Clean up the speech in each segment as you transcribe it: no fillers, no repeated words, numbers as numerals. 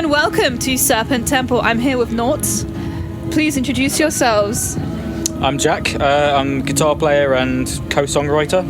and welcome to Serpent Temple. I'm here with Naut. Please introduce yourselves. I'm Jack. I'm guitar player and co-songwriter.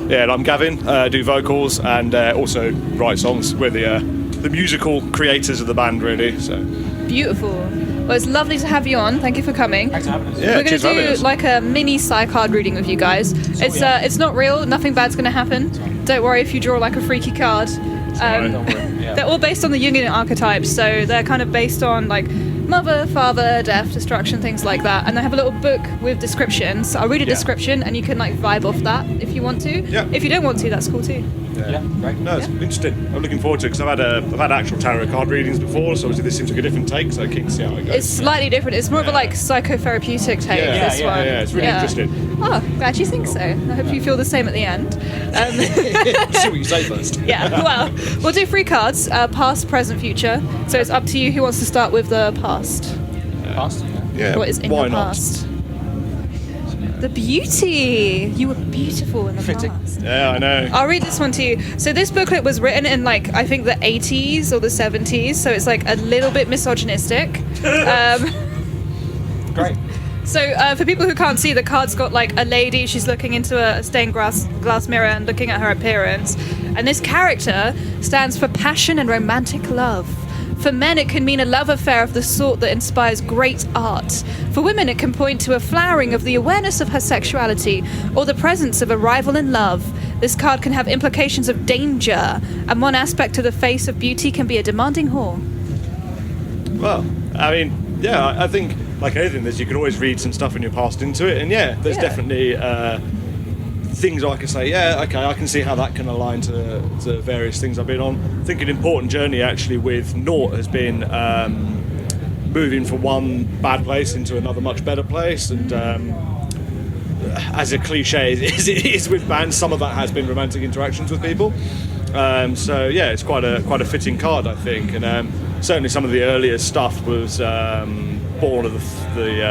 Yeah, and I'm Gavin. Do vocals and also write songs. We're the musical creators of the band, really. So beautiful. Well, it's lovely to have you on. Thank you for coming. Thanks for having us. Yeah, we're going to do like a mini Psycard reading with you guys. It's not real. Nothing bad's going to happen. Don't worry if you draw like a freaky card. Don't worry. Yeah. They're all based on the Jungian archetypes, so they're kind of based on like mother, father, death, destruction, things like that. And I have a little book with descriptions. So I'll read a description, and you can like vibe off that if you want to. Yeah. If you don't want to, that's cool too. Yeah, great. No, it's interesting. I'm looking forward to it because I've had actual tarot card readings before, so obviously this seems like a different take. So keen to see how it goes. It's slightly different. It's more of a like psychotherapeutic take. This one. Yeah, it's really interesting. Oh, glad you think so. I hope you feel the same at the end. See what you say first. Yeah. Well, we'll do 3 cards: past, present, future. So it's up to you who wants to start with the past. Past? Yeah. What is in why the not? past? The beauty. You were beautiful in the Fitting. past. Yeah, I know. I'll read this one to you. So this booklet was written in like I think the 80s or the 70s. So it's like a little bit misogynistic. Great. So for people who can't see, the card's got like a lady. She's looking into a stained glass mirror and looking at her appearance. And this character stands for passion and romantic love. For men, it can mean a love affair of the sort that inspires great art. For women, it can point to a flowering of the awareness of her sexuality or the presence of a rival in love. This card can have implications of danger, and one aspect of the face of beauty can be a demanding whore. Well, I mean, yeah, I think like anything, you can always read some stuff in your past into it, and there's definitely things I can say, okay, I can see how that can align to various things I've been on. I think an important journey actually with Naut has been moving from one bad place into another much better place, and as a cliche as it is with bands, some of that has been romantic interactions with people. It's quite a fitting card, I think, and certainly some of the earlier stuff was born of the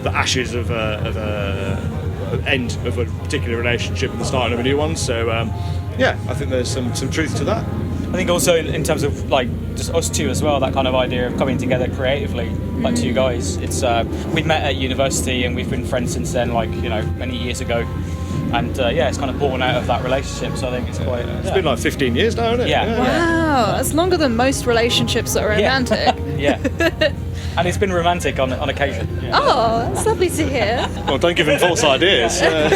ashes of a end of a particular relationship and the start of a new one. So I think there's some truth to that. I think also in terms of like just us two as well, that kind of idea of coming together creatively, like two guys. It's we've met at university and we've been friends since then, like many years ago. And it's kind of born out of that relationship. So I think it's quite. It's been like 15 years now, isn't it? Yeah. Wow, that's longer than most relationships that are romantic. Yeah. And it's been romantic on occasion. Yeah. Oh, that's lovely to hear. Well, don't give him false ideas. Yeah,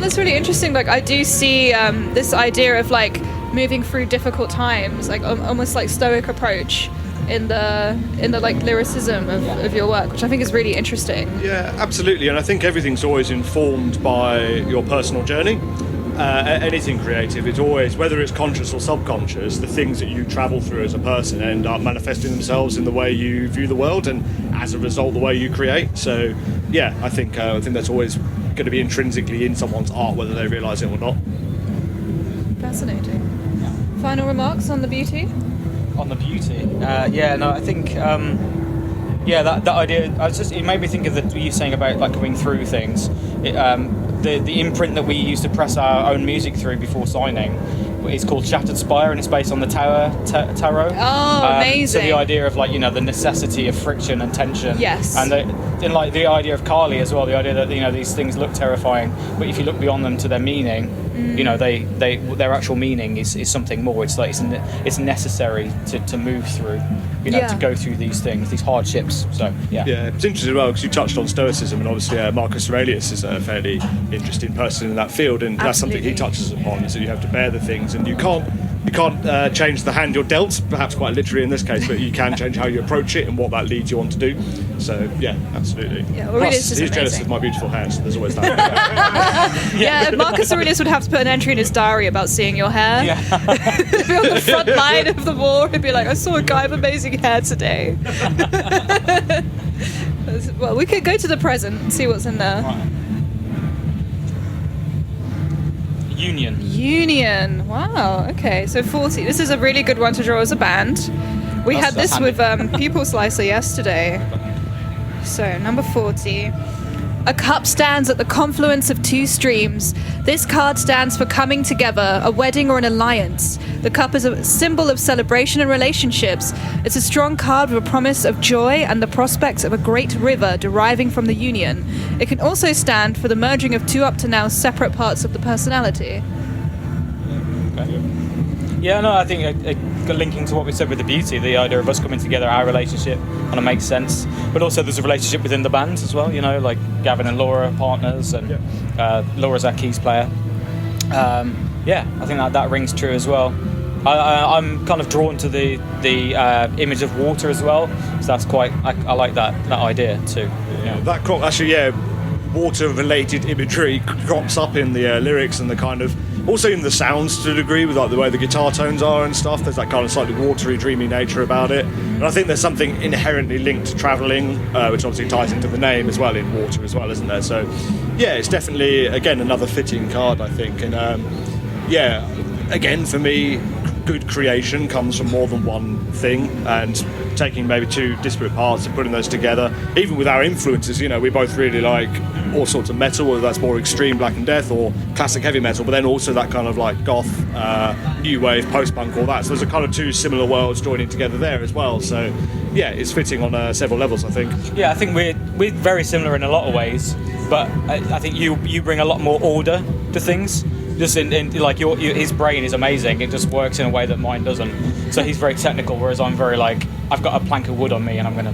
that's really interesting. Like, I do see this idea of like moving through difficult times, like almost like stoic approach in the like lyricism of your work, which I think is really interesting. Yeah, absolutely. And I think everything's always informed by your personal journey. Anything creative, it's always, whether it's conscious or subconscious, the things that you travel through as a person end up manifesting themselves in the way you view the world, and as a result, the way you create. So, I think that's always going to be intrinsically in someone's art, whether they realise it or not. Fascinating. Final remarks on the beauty? On the beauty, I think, that idea. It made me think of what you saying about like coming through things. The imprint that we used to press our own music through before signing is called Shattered Spire, and it's based on the tarot. Oh, amazing! So the idea of like the necessity of friction and tension. Yes. And the idea of Kali as well. The idea that these things look terrifying, but if you look beyond them to their meaning, their actual meaning is something more. It's like it's necessary to move through. To go through these things, these hardships. So yeah, it's interesting as well because you touched on Stoicism, and obviously Marcus Aurelius is a fairly interesting person in that field, and that's something he touches upon, is that you have to bear the things, and you can't change the hand you're dealt, perhaps quite literally in this case, but you can change how you approach it and what that leads you on to do. So absolutely. Yeah, Plus, Aurelius is he's jealous amazing. of my beautiful hair, so there's always that. Marcus Aurelius would have to put an entry in his diary about seeing your hair. Yeah. He'd be on the front line of the war. He'd be like, I saw a guy with amazing hair today. Well, we could go to the present and see what's in there. Right. Union. Wow. Okay. So 40. This is a really good one to draw as a band. We had this with Pupil Slicer yesterday. So number 40. A cup stands at the confluence of two streams. This card stands for coming together, a wedding or an alliance. The cup is a symbol of celebration and relationships. It's a strong card with a promise of joy and the prospects of a great river deriving from the union. It can also stand for the merging of two up to now separate parts of the personality. Yeah, no, I think linking to what we said with the beauty, the idea of us coming together, our relationship, kind of makes sense. But also there's a relationship within the band as well, like Gavin and Laura are partners, and Laura's our keys player. I think that rings true as well. I'm kind of drawn to the image of water as well, so that's quite, I like that idea too. Water-related imagery crops up in the lyrics and the kind of, also in the sounds to a degree, with like the way the guitar tones are and stuff. There's that kind of slightly watery, dreamy nature about it. And I think there's something inherently linked to travelling, which obviously ties into the name as well, in water as well, isn't there? So, yeah, it's definitely, again, another fitting card, I think. And, again, for me, good creation comes from more than one thing, and taking maybe two disparate parts and putting those together, even with our influences, we both really like all sorts of metal, whether that's more extreme Black and Death or classic heavy metal, but then also that kind of like goth, new wave, post-punk, all that. So there's a kind of two similar worlds joining together there as well. So yeah, it's fitting on several levels, I think. Yeah, I think we're very similar in a lot of ways, but I think you bring a lot more order to things. Just in like his brain is amazing. It just works in a way that mine doesn't. So he's very technical, whereas I'm very like, I've got a plank of wood on me and I'm gonna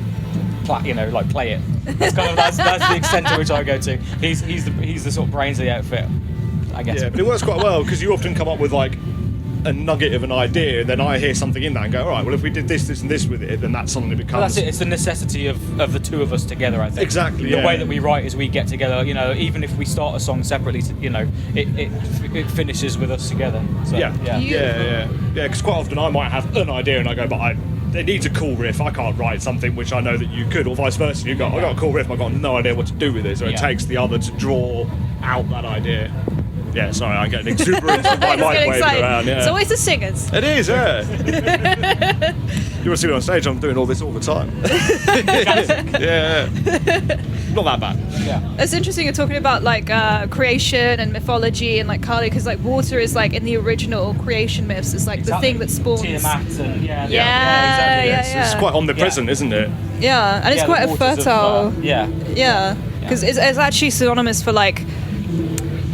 play it. That's the extent to which I go to. He's the sort of brains of the outfit, I guess. Yeah, but it works quite well because you often come up with like a nugget of an idea, and then I hear something in that and go, all right, well, if we did this, this, and this with it, then that suddenly becomes... Well, that's it. It's the necessity of the two of us together, I think. Exactly, The way that we write is we get together, even if we start a song separately, it finishes with us together. So, yeah, because quite often I might have an idea and I go, but it needs a cool riff. I can't write something which I know that you could, or vice versa. You go, I got a cool riff, I've got no idea what to do with it, so it takes the other to draw out that idea. Yeah, sorry, I'm getting exuberant with my mic waving around. Yeah. It's always the singers. It is, yeah. You want to see me on stage? I'm doing all this all the time. Yeah. Not that bad. Yeah. It's interesting you're talking about like creation and mythology and like Kali, because like water is like in the original creation myths. It's like the thing that spawns. Tiamat and exactly. Yeah. It's quite omnipresent, isn't it? Yeah, and it's quite a fertile. Yeah. Because it's actually synonymous for like.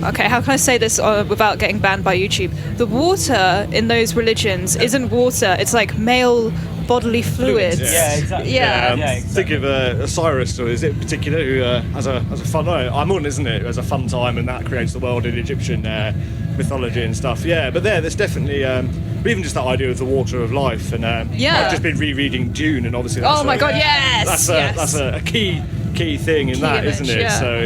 Okay, how can I say this without getting banned by YouTube? The water in those religions isn't water, it's like male bodily fluids. Yeah, exactly. Exactly. Think of Osiris, or is it in particular, who has a fun... Amun, isn't it? Who has a fun time, and that creates the world in Egyptian mythology and stuff. Yeah, but there's definitely... even just that idea of the water of life, and I've just been rereading Dune, and obviously that's that's a key thing in that, image, isn't it? Yeah. So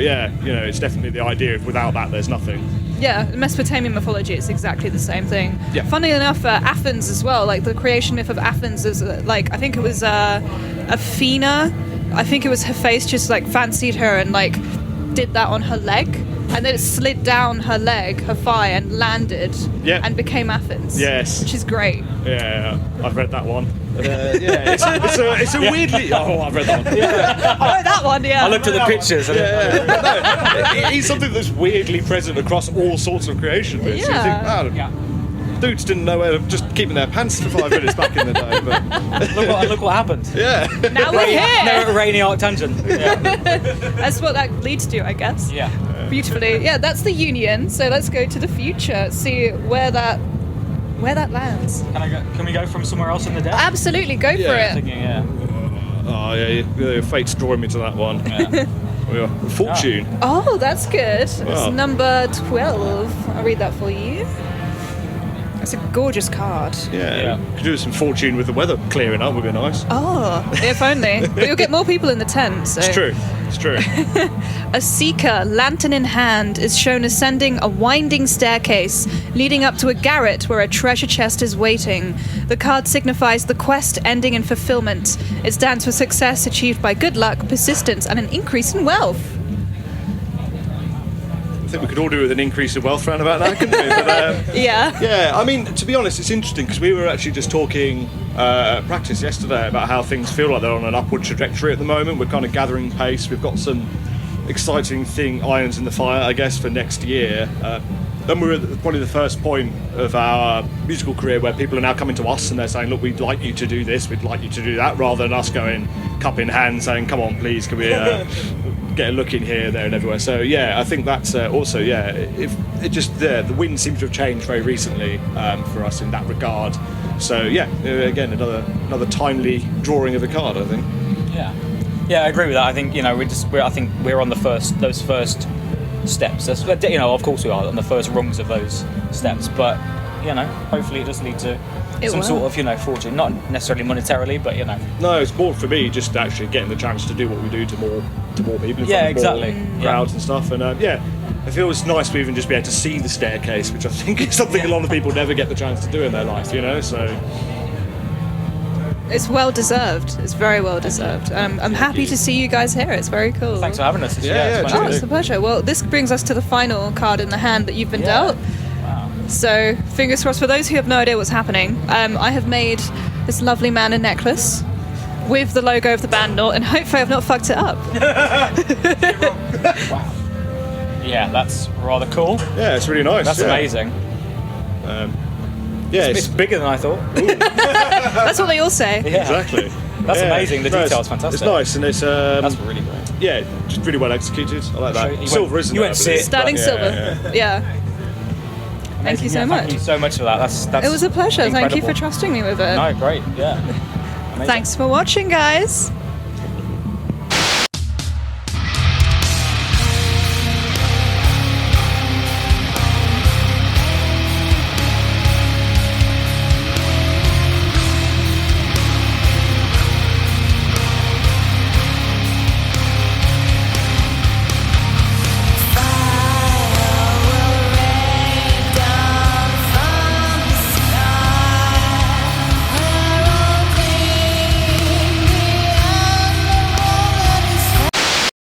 it's definitely the idea of without that there's nothing. Yeah, Mesopotamian mythology, it's exactly the same thing. Yeah. Funnily enough, Athens as well, like the creation myth of Athens is like, I think it was Athena, I think it was her face just like fancied her and like did that on her leg, and then it slid down her leg, her thigh, and landed and became Athens. Yes. Which is great. Yeah, I've read that one. It's a weirdly... Oh, I've read that one. Yeah. I read that one, I looked at the pictures. It's something that's weirdly present across all sorts of creation. But you think, dudes didn't know where to just keeping their pants for 5 minutes back in the day. But look what happened. Yeah. Now we're here. Now at rainy ArcTanGent. Yeah. That's what that leads to, I guess. Yeah. Beautifully. Yeah, that's the union. So let's go to the future, see where that lands. Can we go from somewhere else in the deck? Absolutely, go for it. Fate's drawing me to that one. Yeah. Fortune. Oh, that's good. It's number 12. I'll read that for you. That's a gorgeous card. Yeah. Could do some fortune with the weather clearing up, would be nice. Oh, if only. But you'll get more people in the tent. So. It's true. A seeker, lantern in hand, is shown ascending a winding staircase leading up to a garret where a treasure chest is waiting. The card signifies the quest ending in fulfillment. It stands for success achieved by good luck, persistence, and an increase in wealth. I think we could all do with an increase in wealth round about now, couldn't we? But, yeah, I mean, to be honest, it's interesting because we were actually just talking at practice yesterday about how things feel like they're on an upward trajectory at the moment. We're kind of gathering pace. We've got some exciting thing, irons in the fire, I guess, for next year. Then we're at probably the first point of our musical career where people are now coming to us and they're saying, look, we'd like you to do this, we'd like you to do that, rather than us going cup in hand saying, come on, please, can we get a look in here, there and everywhere. So yeah, I think that's also, the wind seems to have changed very recently for us in that regard. So yeah, again, another timely drawing of a card, I think. Yeah, I agree with that. I think I think we're on those first steps. Of course we are on the first rungs of those steps, but hopefully it does lead to sort of fortune, not necessarily monetarily, but No, it's more for me just actually getting the chance to do what we do to more people. Yeah, exactly. More crowds and stuff, and it feels nice to even just be able to see the staircase, which I think is something a lot of people never get the chance to do in their life. So. It's well deserved. It's very well deserved. I'm happy to see you guys here. It's very cool. Thanks for having us. It's a pleasure. Well, this brings us to the final card in the hand that you've been dealt. Wow. So, fingers crossed. For those who have no idea what's happening, I have made this lovely man a necklace with the logo of the band Naut, and hopefully I've not fucked it up. Wow. Yeah, that's rather cool. Yeah, it's really nice. That's amazing. It's bigger than I thought. That's what they all say. Yeah. Exactly. That's amazing. The detail's fantastic. It's nice, and it's that's really great. Yeah, just really well executed. I like that. Silver, isn't it? You went Sterling silver. Yeah. Thank you so much. Thank you so much for that. That's it was a pleasure. incredible. Thank you for trusting me with it. No, great. Yeah. Amazing. Thanks for watching, guys.